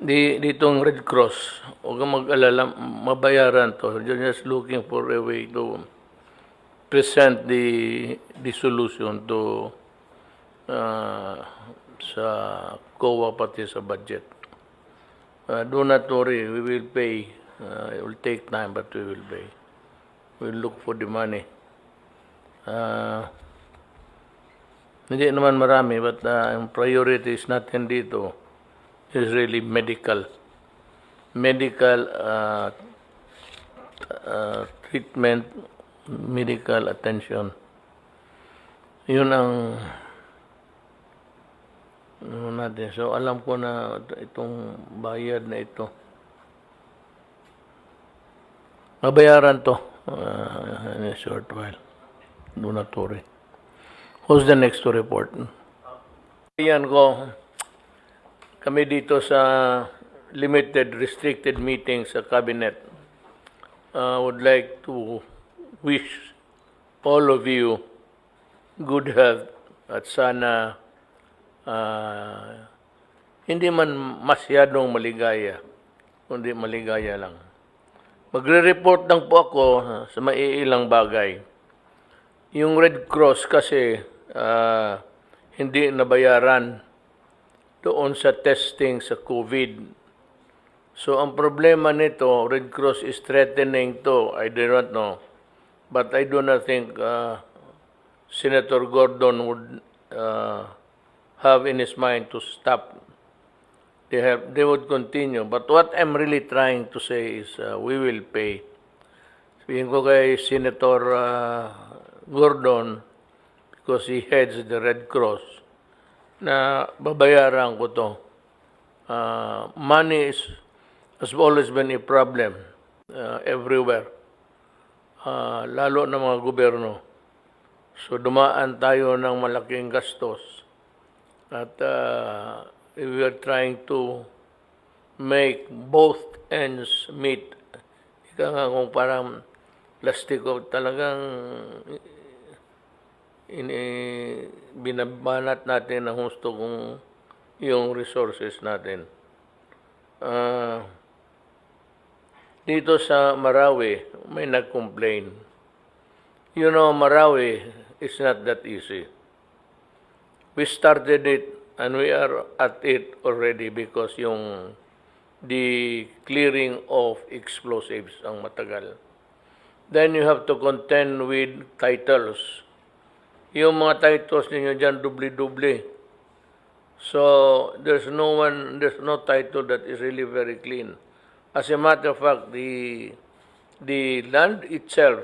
Ditong Red Cross, huwag kang mag-alala, mabayaran to. You're just looking for a way to present the solution to sa COA pati sa budget. Do not worry, we will pay. It will take time, but we will pay. We'll look for the money. Hindi naman marami, but ang priorities natin dito is really medical treatment, medical attention. Yun ang natin. So alam ko na itong bayad na ito, mabayaran to in a short while. Do not worry. Who's the next to report? Yan ko. Kami dito sa limited, restricted meeting sa cabinet, would like to wish all of you good health at sana hindi man masyadong maligaya, kundi maligaya lang. Magre-report lang po ako sa maiilang bagay. Yung Red Cross kasi hindi nabayaran doon sa testing sa COVID. So, ang problema nito, Red Cross is threatening to, I do not know. But I do not think Senator Gordon would have in his mind to stop. They would continue. But what I'm really trying to say is we will pay. Sabihin ko kay Senator Gordon, because he heads the Red Cross, na babayaran ko to. Money has always been a problem everywhere, lalo na mga gobyerno. So dumaan tayo ng malaking gastos at we are trying to make both ends meet. Ika nga kung parang plastiko, talagang binabanat natin ang husto kung yung resources natin. Dito sa Marawi, may nag-complain. You know, Marawi is not that easy. We started it and we are at it already because the clearing of explosives ang matagal. Then you have to contend with titles. Yung mga titles ninyo dyan, dubli-dubli. So, there's no title that is really very clean. As a matter of fact, the land itself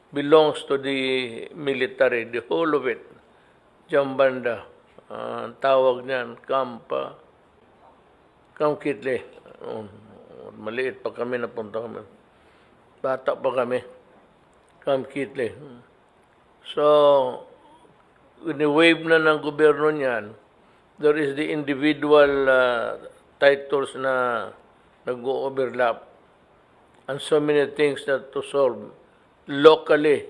belongs to the military, the whole of it. Jambanda, tawag niyan, Camp Kitle. Maliit pa kami, napunta kami. Bata pa kami. Camp Kitle. So, ini-wave na ng gobyerno niyan, there is the individual titles na nag-overlap and so many things that to solve locally.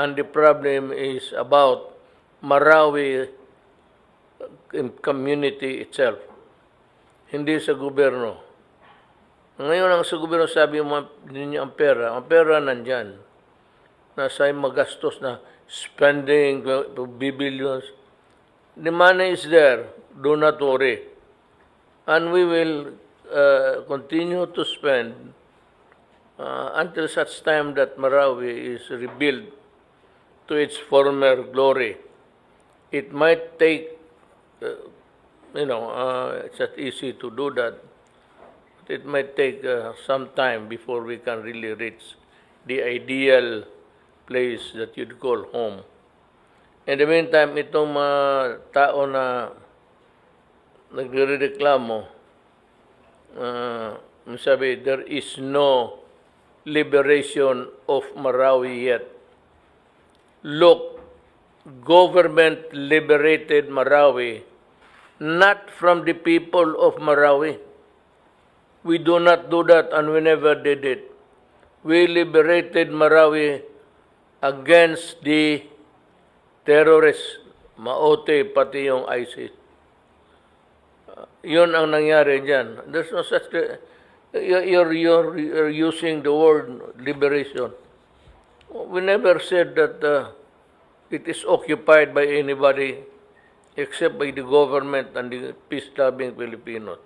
And the problem is about Marawi community itself, hindi sa gobyerno. Ngayon ang sa gobyerno sabi mo ninyo ang pera nandyan. Nasa magastos na spending billions. The money is there. Do not worry. And we will continue to spend until such time that Marawi is rebuilt to its former glory. It might take, it's not easy to do that. It might take some time before we can really reach the ideal place that you'd call home. In the meantime, itong mga tao na nagrereklamo, sabi, there is no liberation of Marawi yet. Look, government liberated Marawi, not from the people of Marawi. We do not do that and we never did it. We liberated Marawi against the terrorists, Maote, pati yung ISIS. Yun ang nangyari dyan. There's no such... You're using the word liberation. We never said that it is occupied by anybody except by the government and the peace-loving Filipinos.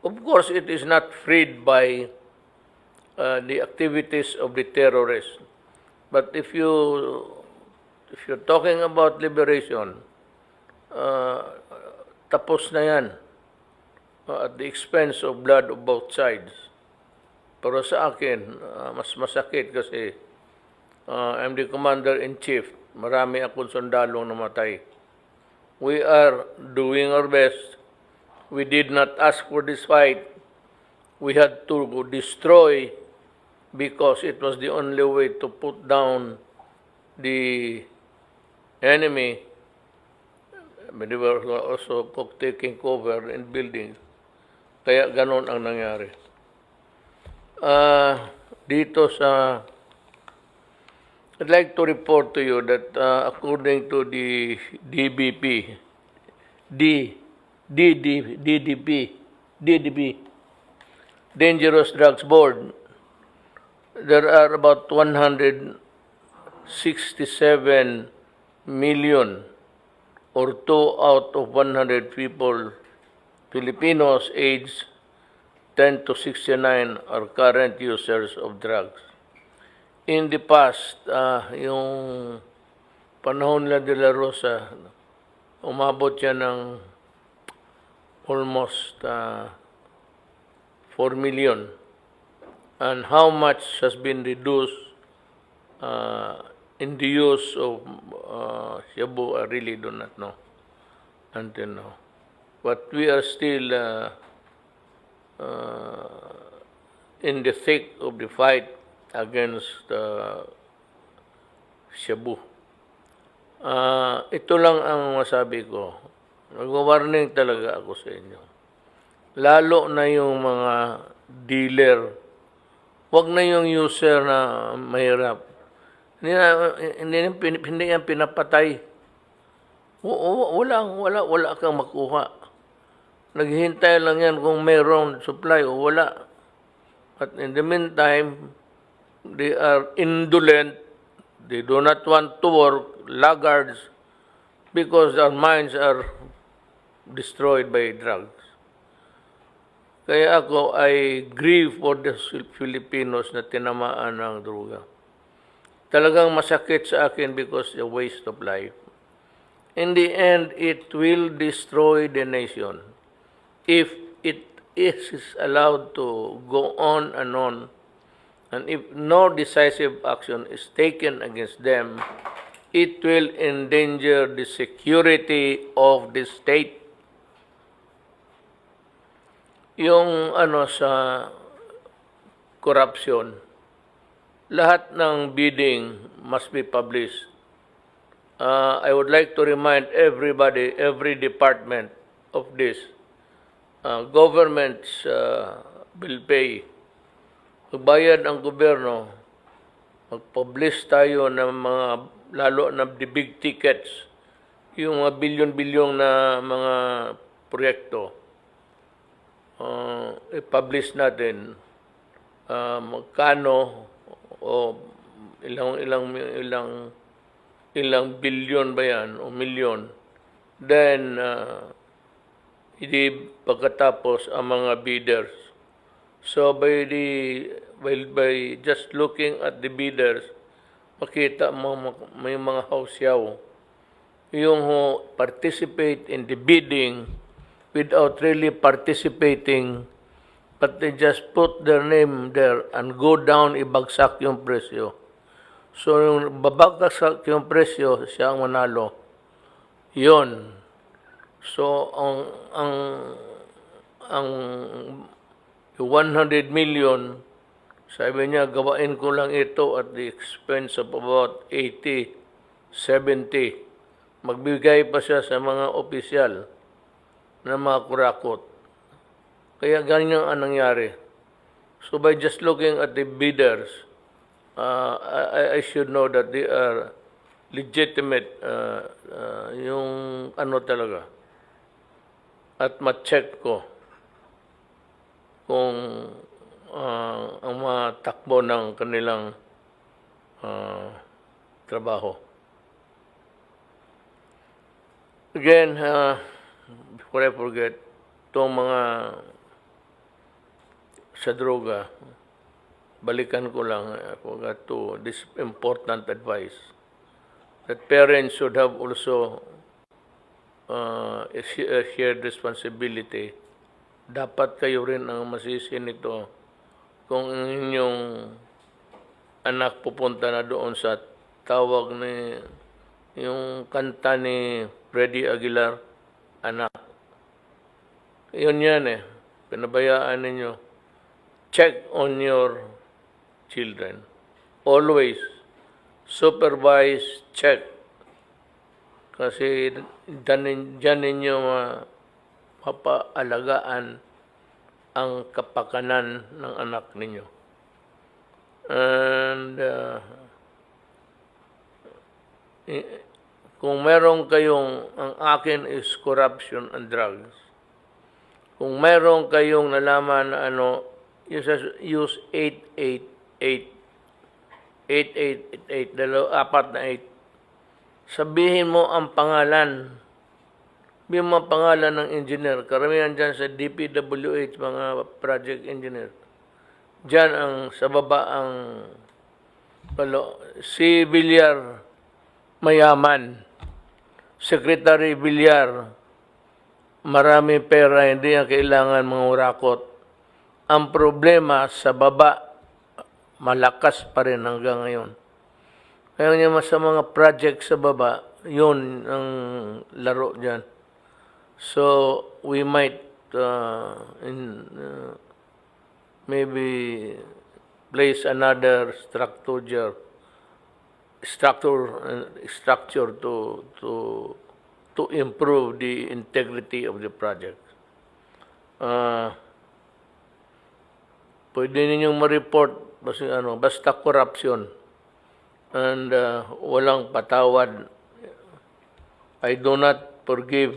Of course, it is not freed by the activities of the terrorists. But if you're talking about liberation, tapos na yan at the expense of blood of both sides. Pero sa akin, mas masakit kasi I'm the commander-in-chief. Marami akong sundalong namatay. We are doing our best. We did not ask for this fight. We had to destroy because it was the only way to put down the enemy. They were also taking cover in buildings. Kaya ganon ang nangyari. Dito sa... I'd like to report to you that according to the DDP, Dangerous Drugs Board, there are about 167 million or 2 out of 100 people, Filipinos aged 10 to 69 are current users of drugs. In the past, yung panahon de la Rosa, umabot yan ng almost 4 million. And how much has been reduced in the use of shabu, I really do not know until now. But we are still in the thick of the fight against shabu. Ito lang ang masabi ko. Nag-warning talaga ako sa inyo. Lalo na yung mga dealer. Huwag na yung user na mahirap. Hindi yan pinapatay. Wala kang makuha. Naghihintay lang yan kung mayroong supply o wala. But in the meantime, they are indolent. They do not want to work, laggards, because their minds are destroyed by drugs. Kaya ako, I grieve for the Filipinos na tinamaan ng droga. Talagang masakit sa akin because it's a waste of life. In the end, it will destroy the nation if it is allowed to go on, and if no decisive action is taken against them, it will endanger the security of the state. Yung sa corruption, lahat ng bidding must be published. I would like to remind everybody, every department of this. Governments will pay. Magbayad ang gobyerno, mag-publish tayo ng mga, lalo na the big tickets, yung mga bilyon-bilyong na mga proyekto. I-publish natin magkano o ilang bilyon ba yan o milyon. Then, hindi pagkatapos ang mga bidders. So by just looking at the bidders, makita mo may mga hausyaw. Yung participate in the bidding without really participating, but they just put their name there and go down, ibagsak yung presyo. So yung babagsak yung presyo, siya ang manalo. Yun. So ang 100 million, sabi niya, gawain ko lang ito at the expense of about 80, 70. Magbigay pa siya sa mga opisyal na mga kurakot. Kaya ganyan ang nangyari. So by just looking at the bidders, I should know that they are legitimate, yung talaga. at ma-check ko kung ang mga takbo ng kanilang trabaho. Again, before I forget, itong mga sa droga, balikan ko lang, I forgot to, this important advice, that parents should have also a shared responsibility. Dapat kayo rin ang masisi nito kung ang inyong anak pupunta na doon sa tawag ni yung kanta ni Prrd Aguilar, anak. Yun yan eh. Pinabayaan ninyo. Check on your children. Always. Supervise, check. Kasi dyan ninyo mapaalagaan ang kapakanan ng anak ninyo. And kung meron kayong, ang akin is corruption and drugs. Kung meron kayong nalaman na use 888, 8888, 4 na 8. Sabihin mo ang pangalan. Sabihin mo ang pangalan ng engineer. Karamihan dyan sa DPWH, mga project engineer. Dyan ang sa baba ang si Villar mayaman. Secretary Villar marami pera, hindi niya kailangan mangurakot. Ang problema sa baba, malakas pa rin hanggang ngayon. Kaya niya sa mga project sa baba, yun ang laro dyan. So, we might maybe place another structure to improve the integrity of the project. Pwede ninyong ma-report basta corruption and walang patawad. I do not forgive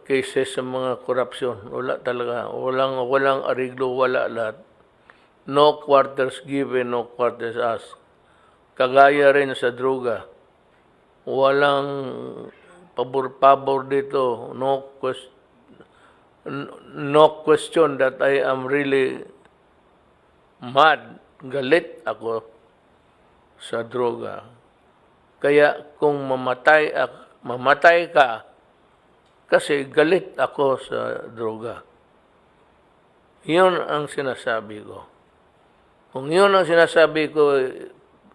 cases sa mga corruption. Wala talaga. Walang ariglo, wala lahat. No quarters given, no quarters asked. Kagaya rin sa droga. Walang pabor-pabor dito. No question that I am really mad. Galit ako sa droga. Kaya kung mamatay ka, kasi galit ako sa droga. Yun ang sinasabi ko. Kung yun ang sinasabi ko,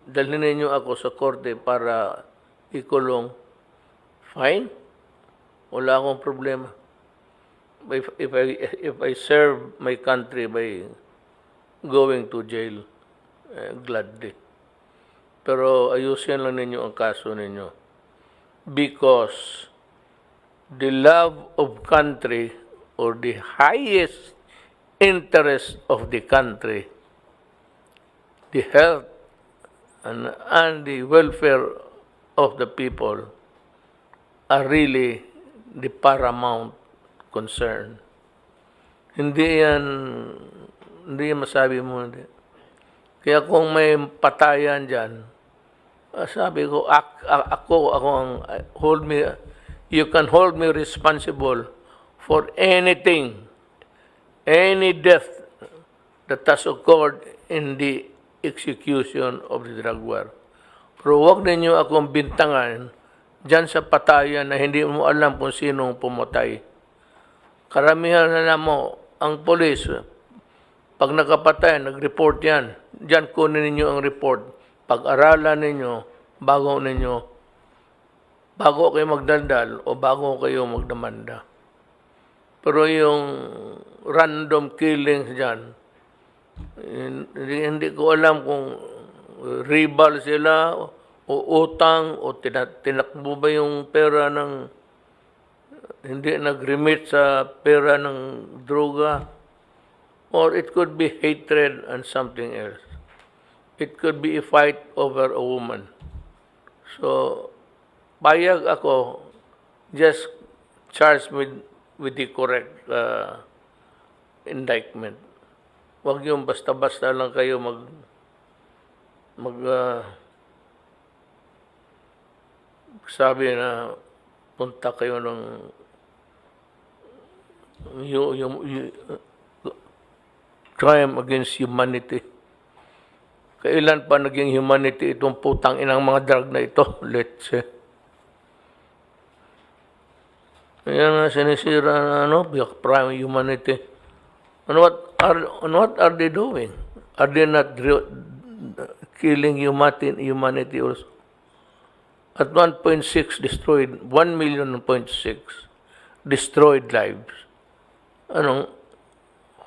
dalhin ninyo ako sa korte para ikulong, fine. Wala akong problema. If I serve my country by going to jail, gladly. Pero ayusin lang ninyo ang kaso ninyo. Because the love of country or the highest interest of the country, the health and the welfare of the people are really the paramount concern. Hindi yan masabi mo. Hindi. Kaya kung may patayan dyan, sabi ko, ako ang you can hold me responsible for anything, any death that has occurred in the execution of the drug war. Pero huwag ninyo akong bintangan dyan sa patayan na hindi mo alam kung sinong pumatay. Karamihan na mo, ang polis, pag nakapatay, nag-report yan. Dyan kunin ninyo ang report. Pag-aralan ninyo, bago kayo magdaldal o bago kayo magdemanda. Pero yung random killings dyan, hindi ko alam kung rival sila o utang o tinakbo ba yung pera ng hindi nag-remit sa pera ng droga, or it could be hatred and something else. It could be a fight over a woman. So, payag ako, just charged with the correct indictment. Huwag yung basta-basta lang kayo sabi na punta kayo ng crime against humanity. Kailan pa naging humanity itong putang inang mga drug na ito? Let's say. Kaya nga sinisira na prime humanity. And what are they doing? Are they not killing humanity also? At 1.6 destroyed, 1.6 destroyed lives.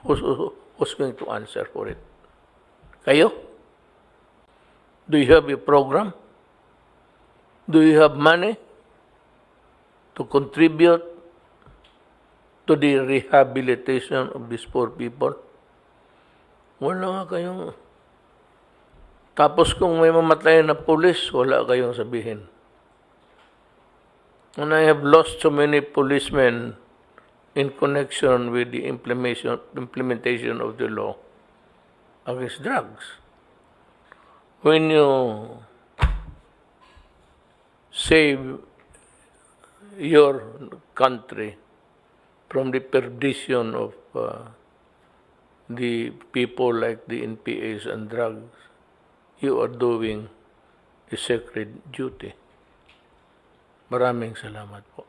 Who's going to answer for it? Kayo? Do you have a program? Do you have money to contribute to the rehabilitation of these poor people? Wala nga kayong... Tapos kung may mamatay na pulis, wala kayong sabihin. And I have lost so many policemen in connection with the implementation of the law against drugs. When you save your country from the perdition of the people like the NPAs and drugs, you are doing a sacred duty. Maraming salamat po.